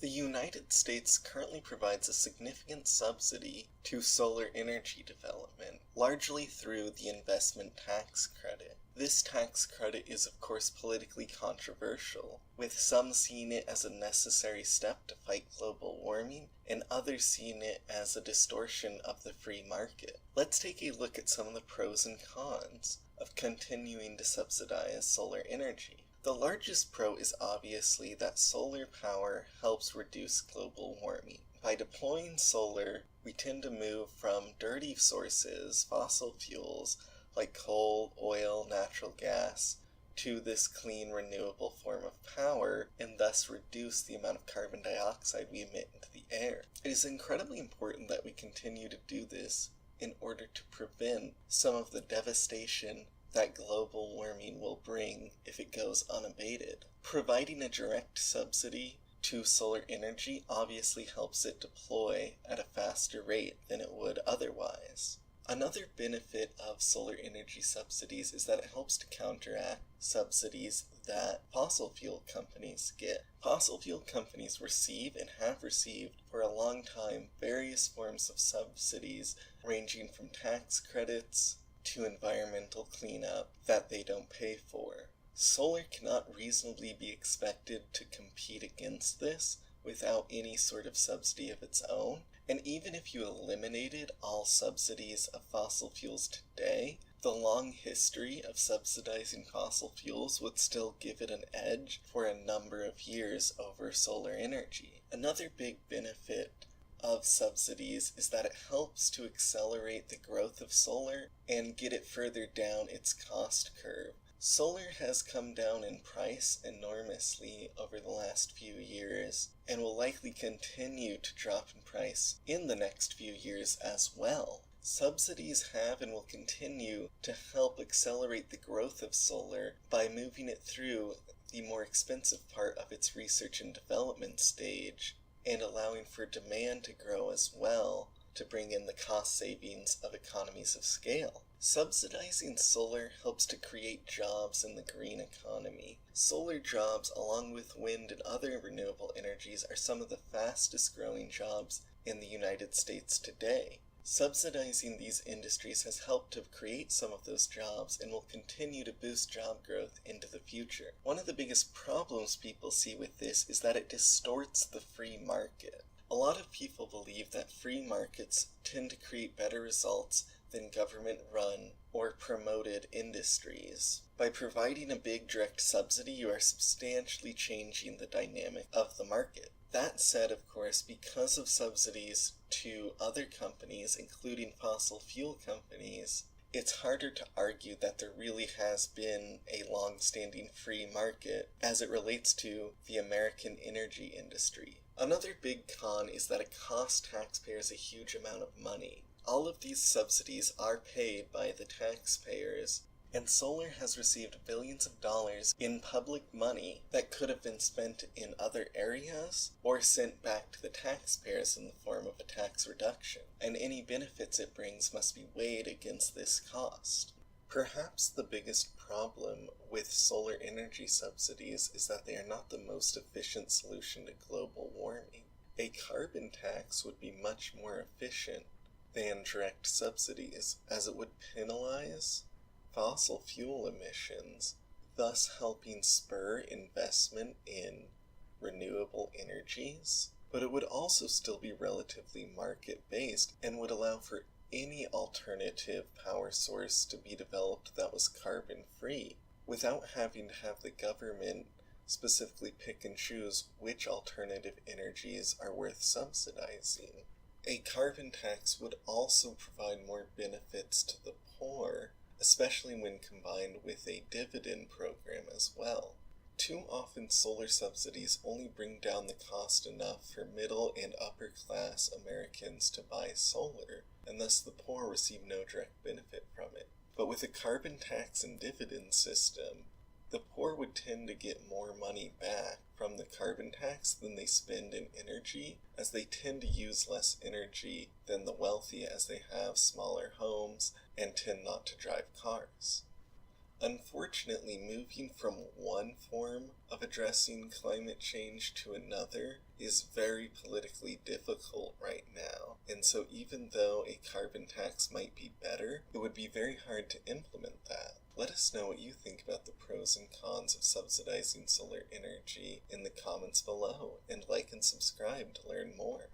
The United States currently provides a significant subsidy to solar energy development, largely through the investment tax credit. This tax credit is of course politically controversial, with some seeing it as a necessary step to fight global warming, and others seeing it as a distortion of the free market. Let's take a look at some of the pros and cons of continuing to subsidize solar energy. The largest pro is obviously that solar power helps reduce global warming. By deploying solar, we tend to move from dirty sources, fossil fuels, like coal, oil, natural gas, to this clean, renewable form of power, and thus reduce the amount of carbon dioxide we emit into the air. It is incredibly important that we continue to do this in order to prevent some of the devastation that global warming will bring if it goes unabated. Providing a direct subsidy to solar energy obviously helps it deploy at a faster rate than it would otherwise. Another benefit of solar energy subsidies is that it helps to counteract subsidies that fossil fuel companies get. Fossil fuel companies receive and have received for a long time various forms of subsidies ranging from tax credits to environmental cleanup that they don't pay for. Solar cannot reasonably be expected to compete against this without any sort of subsidy of its own, and even if you eliminated all subsidies of fossil fuels today, the long history of subsidizing fossil fuels would still give it an edge for a number of years over solar energy. Another big benefit of subsidies is that it helps to accelerate the growth of solar and get it further down its cost curve. Solar has come down in price enormously over the last few years and will likely continue to drop in price in the next few years as well. Subsidies have and will continue to help accelerate the growth of solar by moving it through the more expensive part of its research and development stage, and allowing for demand to grow as well to bring in the cost savings of economies of scale. Subsidizing solar helps to create jobs in the green economy. Solar jobs, along with wind and other renewable energies, are some of the fastest growing jobs in the United States today. Subsidizing these industries has helped to create some of those jobs and will continue to boost job growth into the future. One of the biggest problems people see with this is that it distorts the free market. A lot of people believe that free markets tend to create better results than government-run or promoted industries. By providing a big direct subsidy, you are substantially changing the dynamic of the market. That said, of course, because of subsidies to other companies, including fossil fuel companies, it's harder to argue that there really has been a long-standing free market as it relates to the American energy industry. Another big con is that it costs taxpayers a huge amount of money. All of these subsidies are paid by the taxpayers, and solar has received billions of dollars in public money that could have been spent in other areas or sent back to the taxpayers in the form of a tax reduction, and any benefits it brings must be weighed against this cost. Perhaps the biggest problem with solar energy subsidies is that they are not the most efficient solution to global warming. A carbon tax would be much more efficient than direct subsidies, as it would penalize fossil fuel emissions, thus helping spur investment in renewable energies. But it would also still be relatively market-based and would allow for any alternative power source to be developed that was carbon-free, without having to have the government specifically pick and choose which alternative energies are worth subsidizing. A carbon tax would also provide more benefits to the poor, especially when combined with a dividend program as well. Too often solar subsidies only bring down the cost enough for middle and upper class Americans to buy solar, and thus the poor receive no direct benefit from it. But with a carbon tax and dividend system, the poor would tend to get more money back from the carbon tax than they spend in energy, as they tend to use less energy than the wealthy, as they have smaller homes and tend not to drive cars. Unfortunately, moving from one form of addressing climate change to another is very politically difficult right now, and so even though a carbon tax might be better, it would be very hard to implement that. Let us know what you think about the pros and cons of subsidizing solar energy in the comments below, and like and subscribe to learn more.